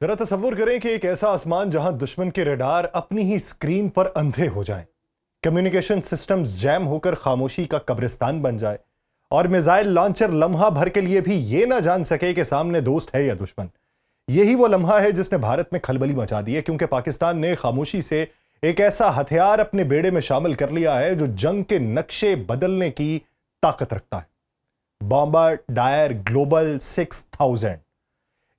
जरा तसव्वुर करें कि एक ऐसा आसमान जहां दुश्मन के रडार अपनी ही स्क्रीन पर अंधे हो जाएं, कम्युनिकेशन सिस्टम्स जैम होकर खामोशी का कब्रिस्तान बन जाए और मिसाइल लॉन्चर लम्हा भर के लिए भी ये ना जान सके कि सामने दोस्त है या दुश्मन। यही वो लम्हा है जिसने भारत में खलबली मचा दी है, क्योंकि पाकिस्तान ने खामोशी से एक ऐसा हथियार अपने बेड़े में शामिल कर लिया है जो जंग के नक्शे बदलने की ताकत रखता है। बॉम्बार्डियर ग्लोबल 6000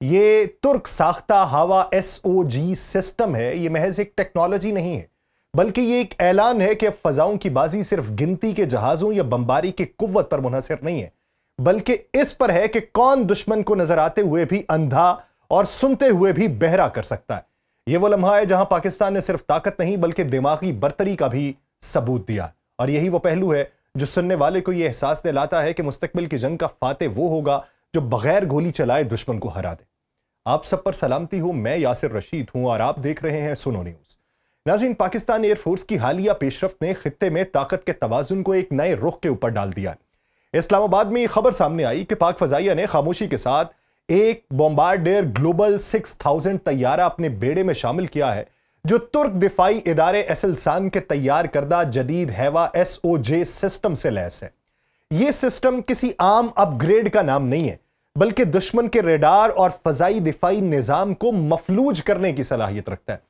ये तुर्क साख्ता हवा SOG सिस्टम है। ये महज एक टेक्नोलॉजी नहीं है, बल्कि ये एक ऐलान है कि अब फजाओं की बाजी सिर्फ गिनती के जहाजों या बमबारी की कुव्वत पर मुनहसर नहीं है, बल्कि इस पर है कि कौन दुश्मन को नजर आते हुए भी अंधा और सुनते हुए भी बहरा कर सकता है। यह वो लम्हा है जहां पाकिस्तान ने सिर्फ ताकत नहीं बल्कि दिमागी बर्तरी का भी सबूत दिया, और यही वो पहलू है जो सुनने वाले को यह एहसास दिलाता है कि मुस्तकबिल की जंग का फाते वो होगा जो बगैर गोली चलाए दुश्मन को हरा दे। आप सब पर सलामती हो, मैं यासिर रशीद हूं और आप देख रहे हैं सुनो न्यूज। नाज़रीन, पाकिस्तान एयरफोर्स की हालिया पेशरफ्त ने खित्ते में ताकत के तवाजुन को एक नए रुख के ऊपर डाल दिया है। इस्लामाबाद में ये खबर सामने आई कि पाक फजाइया ने खामोशी के साथ एक बॉम्बार्डियर ग्लोबल 6000 तैयारा अपने बेड़े में शामिल किया है, जो तुर्क दिफाई इदारे एसलसान के तैयार करदा जदीद हैवा SOJ सिस्टम से लैस है। यह सिस्टम किसी आम अपग्रेड का नाम नहीं है, बल्कि दुश्मन के रेडार और फजाई दिफाई निजाम को मफलूज करने की सलाहियत रखता है।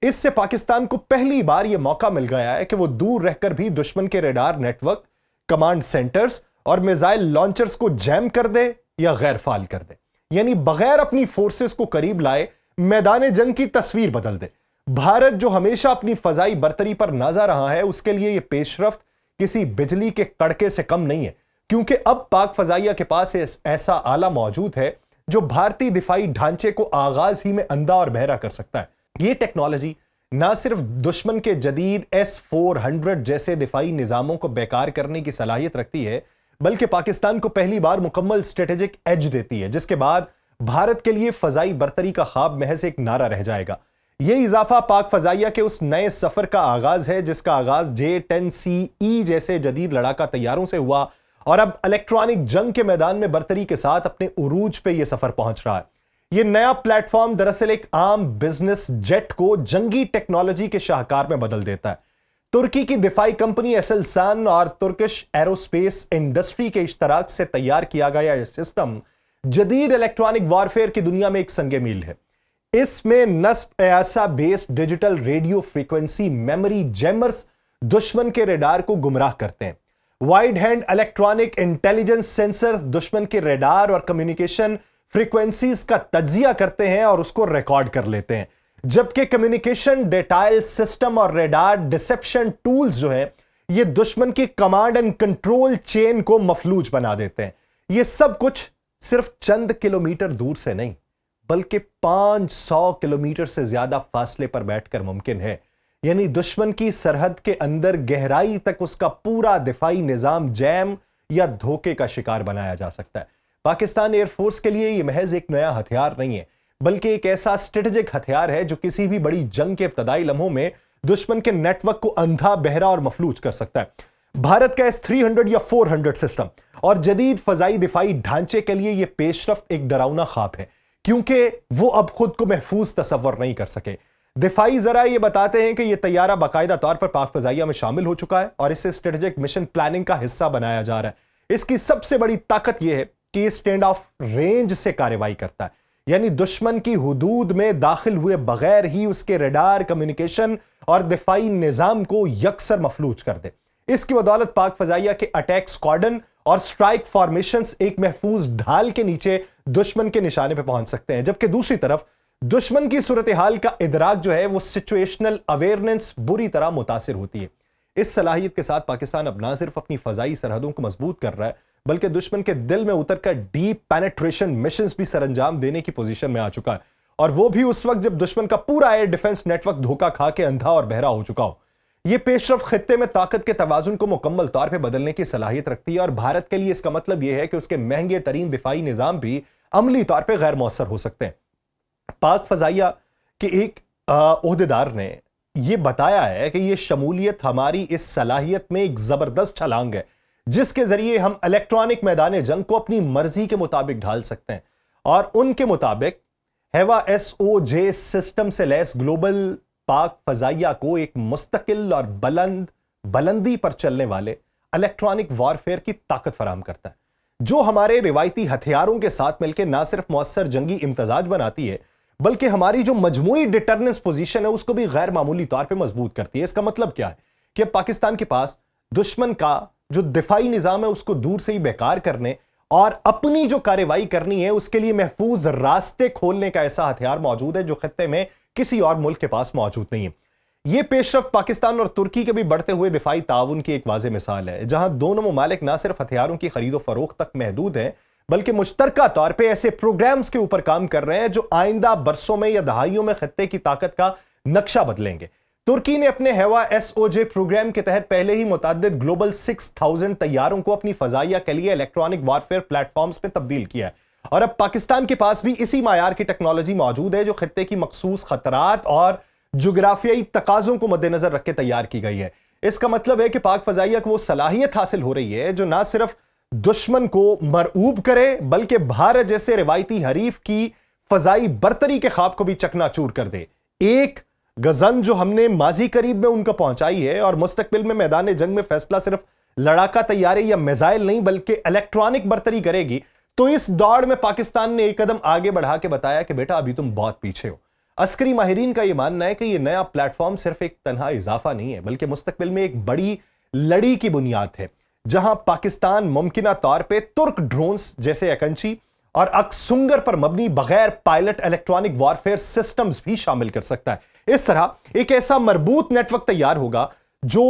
इससे पाकिस्तान को पहली बार यह मौका मिल गया है कि वो दूर रहकर भी दुश्मन के रेडार नेटवर्क, कमांड सेंटर्स और मिसाइल लॉन्चर्स को जैम कर दे या गैर फाल कर दे, यानी बगैर अपनी फोर्सेस को करीब लाए मैदान जंग की तस्वीर बदल दे। भारत जो हमेशा अपनी फजाई बर्तरी पर नाजा रहा है, उसके लिए यह पेशरफ्त किसी बिजली के कड़के से कम नहीं है, क्योंकि अब पाक फजाइया के पास ऐसा आला मौजूद है जो भारतीय दिफाई ढांचे को आगाज ही में अंधा और बहरा कर सकता है। यह टेक्नोलॉजी ना सिर्फ दुश्मन के जदीद S-400 जैसे दिफाई निजामों को बेकार करने की सलाहियत रखती है, बल्कि पाकिस्तान को पहली बार मुकम्मल स्ट्रेटेजिक एज देती है, जिसके बाद भारत के लिए फजाई बर्तरी का ख्वाब महज एक नारा रह जाएगा। यह इजाफा पाक फजाइया के उस नए सफर का आगाज है जिसका आगाज J-10CE जैसे जदीद लड़ाका तैयारों से हुआ, और अब इलेक्ट्रॉनिक जंग के मैदान में बर्तरी के साथ अपने उरूज पे यह सफर पहुंच रहा है। यह नया प्लेटफॉर्म दरअसल एक आम बिजनेस जेट को जंगी टेक्नोलॉजी के शाहकार में बदल देता है। तुर्की की दिफाई कंपनी एसलसान और तुर्किश एरोस्पेस इंडस्ट्री के इश्तराक से तैयार किया गया यह सिस्टम जदीद इलेक्ट्रॉनिक वॉरफेयर की दुनिया में एक संगे मील है। इसमें नस्ब ऐसा based digital radio frequency memory jammers दुश्मन के रेडार को गुमराह करते हैं। Wide hand electronic intelligence sensor दुश्मन के रेडार और कम्युनिकेशन फ्रीक्वेंसीज का तज्जिया करते हैं और उसको रिकॉर्ड कर लेते हैं, जबकि कम्युनिकेशन डिटेल सिस्टम और रेडार डिसेप्शन टूल्स जो है ये दुश्मन की कमांड एंड कंट्रोल चेन को मफलूज बना देते हैं। ये सब कुछ सिर्फ चंद किलोमीटर दूर से नहीं, बल्कि 500 किलोमीटर से ज्यादा फासले पर बैठकर मुमकिन है। यानी दुश्मन की सरहद के अंदर गहराई तक उसका पूरा दिफाई निजाम जैम या धोखे का शिकार बनाया जा सकता है। पाकिस्तान एयरफोर्स के लिए यह महज एक नया हथियार नहीं है, बल्कि एक ऐसा स्ट्रेटेजिक हथियार है जो किसी भी बड़ी जंग के इब्तदाई लम्हों में दुश्मन के नेटवर्क को अंधा, बहरा और मफलूज कर सकता है। भारत का S-300 या 400 सिस्टम और जदीद फजाई दिफाई ढांचे के लिए यह पेशरफ्त एक डरावना ख्वाब है, क्योंकि वो अब खुद को महफूज तसव्वुर नहीं कर सके। दिफाई जरा ये बताते हैं कि यह तैयारा बाकायदा तौर पर पाक फजाइया में शामिल हो चुका है और इसे स्ट्रेटेजिक मिशन प्लानिंग का हिस्सा बनाया जा रहा है। इसकी सबसे बड़ी ताकत यह है कि यह स्टैंड ऑफ रेंज से कार्रवाई करता है, यानी दुश्मन की हुदूद में दाखिल हुए बगैर ही उसके रेडार, कम्युनिकेशन और दिफाई निजाम को यकसर मफलूज कर दे। इसकी बदौलत पाक फजाइया के अटैक स्क्वाड्रन और स्ट्राइक फॉर्मेशंस एक महफूज ढाल के नीचे दुश्मन के निशाने पर पहुंच सकते हैं, जबकि दूसरी तरफ दुश्मन की सूरत हाल का इदराक जो है वो सिचुएशनल अवेयरनेस बुरी तरह मुतासिर होती है। इस सलाहियत के साथ पाकिस्तान अब ना सिर्फ अपनी फजाई सरहदों को मजबूत कर रहा है, बल्कि दुश्मन के दिल में उतरकर डीप पेनिट्रेशन मिशंस भी सरंजाम देने की पोजीशन में आ चुका है, और वो भी उस वक्त जब दुश्मन का पूरा एयर डिफेंस नेटवर्क धोखा खा के अंधा और बहरा हो चुका हो। यह पेशरफ्त खित्ते में ताकत के तवाजुन को मुकम्मल तौर पर बदलने की सलाहियत रखती है, और भारत के लिए इसका मतलब यह है कि उसके महंगे तरीन दिफाई निजाम भी अमली तौर पर गैर मौसर हो सकते हैं। पाक फजाइया के एक ओहदेदार ने यह बताया है कि यह शमूलियत हमारी इस सलाहियत में एक जबरदस्त छलांग है, जिसके जरिए हम इलेक्ट्रॉनिक मैदान जंग को अपनी मर्जी के मुताबिक ढाल सकते हैं और उनके मुताबिक हेवा SOJ सिस्टम से लैस ग्लोबल पाक फजाइया को एक मुस्तकिल और बुलंदी पर चलने वाले इलेक्ट्रॉनिक वॉरफेयर की ताकत फराहम करता है, जो हमारे रिवायती हथियारों के साथ मिलकर ना सिर्फ मुअस्सर जंगी इम्तजाज बनाती है बल्कि हमारी जो मजमूई डिटरनेंस पोजीशन है उसको भी गैर मामूली तौर पे मजबूत करती है। इसका मतलब क्या है कि पाकिस्तान के पास दुश्मन का जो दिफाई निजाम है उसको दूर से ही बेकार करने और अपनी जो कार्रवाई करनी है उसके लिए महफूज रास्ते खोलने का ऐसा हथियार मौजूद है जो खत्ते में किसी और मुल्क के पास मौजूद नहीं है। यह पेशरफ पाकिस्तान और तुर्की के भी बढ़ते हुए दिफाई ताउन की एक वाज़ेह मिसाल है, जहां दोनों ममालिक ना सिर्फ हथियारों की खरीदो फरोख्त तक महदूद हैं बल्कि मुश्तरका तौर पे ऐसे प्रोग्राम्स के ऊपर काम कर रहे हैं जो आइंदा बरसों में या दहाइयों में खत्ते की ताकत का नक्शा बदलेंगे। तुर्की ने अपने हेवा SOJ प्रोग्राम के तहत पहले ही मुतअद्दिद ग्लोबल 6000 तैयारों को अपनी फजाइया के लिए इलेक्ट्रॉनिक वॉरफेयर प्लेटफॉर्म्स में तब्दील किया है और अब पाकिस्तान के पास भी इसी मायार की टेक्नोलॉजी मौजूद है जो खत्ते की मखसूस खतरात और जुग्राफियाई तकाजों को मद्देनजर रख के तैयार की गई है। इसका मतलब है कि पाक फजाइया को वो सलाहियत हासिल हो रही है जो ना सिर्फ दुश्मन को मरऊब करे बल्कि भारत जैसे रिवायती हरीफ की फजाई बरतरी के ख्वाब को भी चकनाचूर कर दे। एक गजन जो हमने माजी करीब में उनको पहुंचाई है और मुस्तकबिल में मैदान जंग में फैसला सिर्फ लड़ाका तैयारी या मिसाइल नहीं बल्कि इलेक्ट्रॉनिक बरतरी करेगी, तो इस दौड़ में पाकिस्तान ने एक कदम आगे बढ़ा के बताया कि बेटा अभी तुम बहुत पीछे हो। अस्करी माहिरीन का यह मानना है कि यह नया प्लेटफॉर्म सिर्फ एक तन्हा इजाफा नहीं है बल्कि मुस्तकबिल में एक बड़ी लड़ी की बुनियाद है, जहां पाकिस्तान मुमकिना तौर पे तुर्क ड्रोन्स जैसे एकंची और अक्सुंगर पर मबनी बगैर पायलट इलेक्ट्रॉनिक वॉरफेयर सिस्टम्स भी शामिल कर सकता है। इस तरह एक ऐसा मरबूत नेटवर्क तैयार होगा जो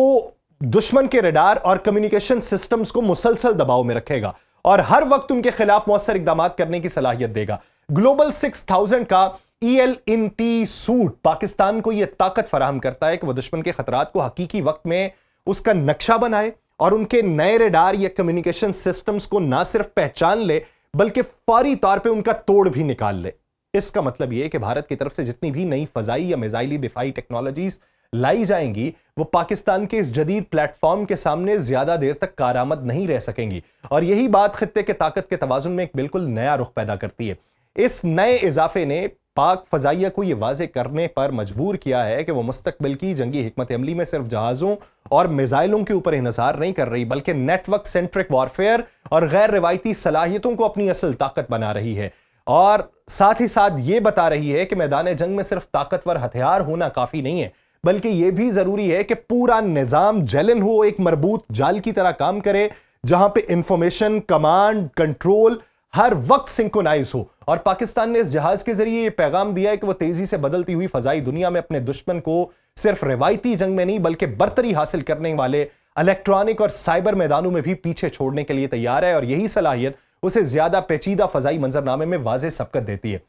दुश्मन के रडार और कम्युनिकेशन सिस्टम्स को मुसलसल दबाव में रखेगा और हर वक्त उनके खिलाफ मौसर इकदाम करने की सलाहियत देगा। ग्लोबल 6000 का ELNT सूट पाकिस्तान को यह ताकत फराहम करता है कि वह दुश्मन के खतरात को हकीकी वक्त में उसका नक्शा बनाए और उनके नए रडार या कम्युनिकेशन सिस्टम्स को ना सिर्फ पहचान ले बल्कि फौरी तौर पे उनका तोड़ भी निकाल ले। इसका मतलब यह है कि भारत की तरफ से जितनी भी नई फजाई या मिसाइली दिफाई टेक्नोलॉजीज लाई जाएंगी वो पाकिस्तान के इस जदीद प्लेटफॉर्म के सामने ज्यादा देर तक कारआमद नहीं रह सकेंगी और यही बात खित्ते के ताकत के तवाजुन में एक बिल्कुल नया रुख पैदा करती है। इस नए इजाफे ने पाक फजाइया को यह वाजे करने पर मजबूर किया है कि वह मुस्तकबिल की जंगी हिकमत अमली में सिर्फ जहाजों और मिसाइलों के ऊपर इन्हिसार नहीं कर रही बल्कि नेटवर्क सेंट्रिक वॉरफेयर और गैर रिवायती सलाहियतों को अपनी असल ताकत बना रही है और साथ ही साथ यह बता रही है कि मैदान जंग में सिर्फ ताकतवर हथियार होना काफी नहीं है बल्कि यह भी जरूरी है कि पूरा निजाम जलन हो, एक मरबूत जाल की तरह काम करे जहां पे इंफॉर्मेशन, कमांड, कंट्रोल हर वक्त सिंक्रोनाइज हो। और पाकिस्तान ने इस जहाज के जरिए यह पैगाम दिया है कि वह तेजी से बदलती हुई फजाई दुनिया में अपने दुश्मन को सिर्फ रिवायती जंग में नहीं बल्कि बरतरी हासिल करने वाले इलेक्ट्रॉनिक और साइबर मैदानों में भी पीछे छोड़ने के लिए तैयार है और यही सलाहियत उसे ज्यादा पेचीदा फजाई मंजरनामे में वाज़ेह सबकत देती है।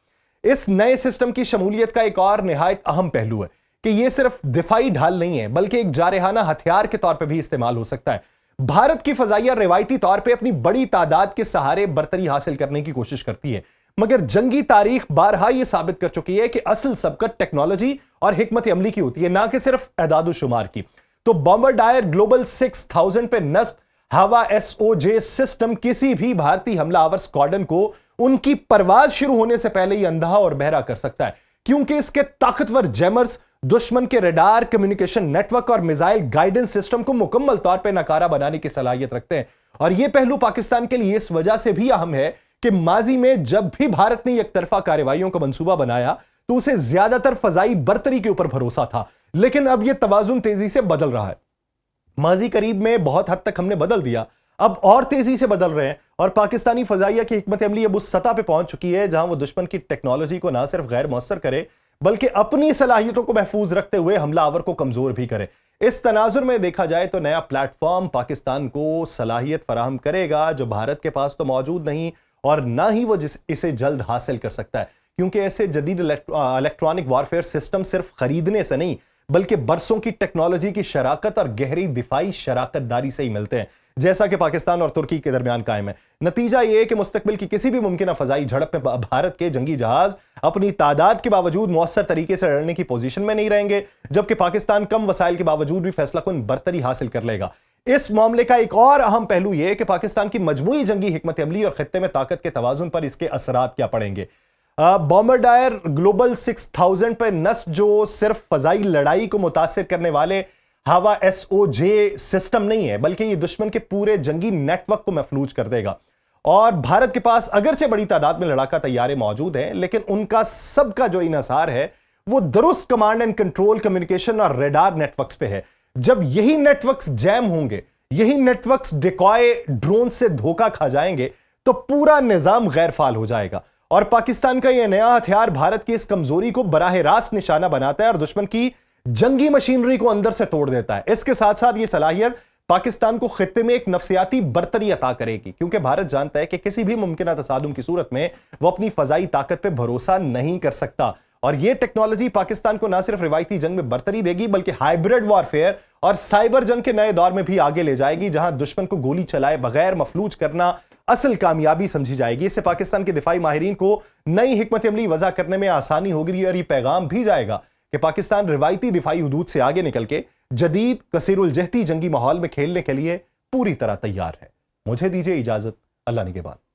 इस नए सिस्टम की शमूलियत का एक और निहायत अहम पहलू है कि यह सिर्फ दिफाई ढाल नहीं है बल्कि एक जारहाना हथियार के तौर पर भी इस्तेमाल हो सकता है। भारत की फजाइया रिवायती तौर पे अपनी बड़ी तादाद के सहारे बरतरी हासिल करने की कोशिश करती है मगर जंगी तारीख बारहा यह साबित कर चुकी है कि असल सबकत टेक्नोलॉजी और हिकमत अमली की होती है, ना कि सिर्फ एदाद शुमार की। तो बॉम्बार्डायर ग्लोबल 6000 पे नस्ब हवा SOJ सिस्टम किसी भी भारतीय हमलावर स्क्वाड्रन को उनकी परवाज शुरू होने से पहले ही अंधा और बहरा कर सकता है, क्योंकि इसके ताकतवर जैमर्स दुश्मन के रडार, कम्युनिकेशन नेटवर्क और मिसाइल गाइडेंस सिस्टम को मुकम्मल तौर पर नकारा बनाने की सलाहियत रखते हैं। और यह पहलू पाकिस्तान के लिए इस वजह से भी अहम है कि माजी में जब भी भारत ने एक तरफा कार्रवाइयों का मंसूबा बनाया तो उसे ज्यादातर फजाई बरतरी के ऊपर भरोसा था, लेकिन अब यह तवाजुन तेजी से बदल रहा है। माजी करीब में बहुत हद तक हमने बदल दिया, अब और तेजी से बदल रहे हैं और पाकिस्तानी फजाइया की हिकमत अमली अब उस सतह पे पहुंच चुकी है जहां वो दुश्मन की टेक्नोलॉजी को ना सिर्फ गैर मौसर करे बल्कि अपनी सलाहियतों को महफूज रखते हुए हमलावर को कमजोर भी करे। इस तनाजुर में देखा जाए तो नया प्लेटफॉर्म पाकिस्तान को सलाहियत फराहम करेगा जो भारत के पास तो मौजूद नहीं और ना ही वो इसे जल्द हासिल कर सकता है, क्योंकि ऐसे जदीद इलेक्ट्रॉनिक वॉरफेयर सिस्टम सिर्फ खरीदने से नहीं बल्कि बरसों की टेक्नोलॉजी की शराकत और गहरी दिफाई शराकतदारी से ही मिलते हैं, जैसा कि पाकिस्तान और तुर्की के दरमियान कायम है। नतीजा यह है कि मुस्तकबिल की किसी भी मुमकिन फजाई झड़प में भारत के जंगी जहाज अपनी तादाद के बावजूद मौसर तरीके से लड़ने की पोजीशन में नहीं रहेंगे, जबकि पाकिस्तान कम वसाइल के बावजूद भी फैसलाकुन बरतरी हासिल कर लेगा। इस मामले का एक और अहम पहलू यह कि पाकिस्तान की मजमूई जंगी हिकमत अमली और खित्ते में ताकत के तवाजुन पर इसके असरात क्या पड़ेंगे। बॉम्बार्डायर ग्लोबल 6000 पे नस्ब जो सिर्फ फजाई लड़ाई को मुतासिर करने वाले हवा SOJ सिस्टम नहीं है, बल्कि ये दुश्मन के पूरे जंगी नेटवर्क को महफूज कर देगा। और भारत के पास अगरचे बड़ी तादाद में लड़ाका तैयारे मौजूद हैं, लेकिन उनका सबका जो इन्हिसार है वो दुरुस्त कमांड एंड कंट्रोल, कम्युनिकेशन और रेडार नेटवर्क्स पे है। जब यही नेटवर्क्स जैम होंगे, यही नेटवर्क्स डिकॉय ड्रोन से धोखा खा जाएंगे, तो पूरा निजाम गैर फाल हो जाएगा। और पाकिस्तान का यह नया हथियार भारत की इस कमजोरी को बराह रास्त निशाना बनाता है और दुश्मन की जंगी मशीनरी को अंदर से तोड़ देता है। इसके साथ साथ यह सलाहियत पाकिस्तान को खित्ते में एक नफसियाती बर्तरी अता करेगी, क्योंकि भारत जानता है कि किसी भी मुमकिन तसादुम की सूरत में वो अपनी फजाई ताकत पे भरोसा नहीं कर सकता। और यह टेक्नोलॉजी पाकिस्तान को ना सिर्फ रिवायती जंग में बर्तरी देगी, बल्कि हाइब्रिड वॉरफेयर और साइबर जंग के नए दौर में भी आगे ले जाएगी, जहां दुश्मन को गोली चलाए बगैर मफलूज करना असल कामयाबी समझी जाएगी। इससे पाकिस्तान के दिफाई माहिरीन को नई हिकमत अमली वज़ा करने में आसानी होगी और यह पैगाम भी जाएगा कि पाकिस्तान रिवायती दिफाई हुदूद से आगे निकल के जदीद कसीरुल जहती जंगी माहौल में खेलने के लिए पूरी तरह तैयार है। मुझे दीजिए इजाजत, अल्लाह निगहबान।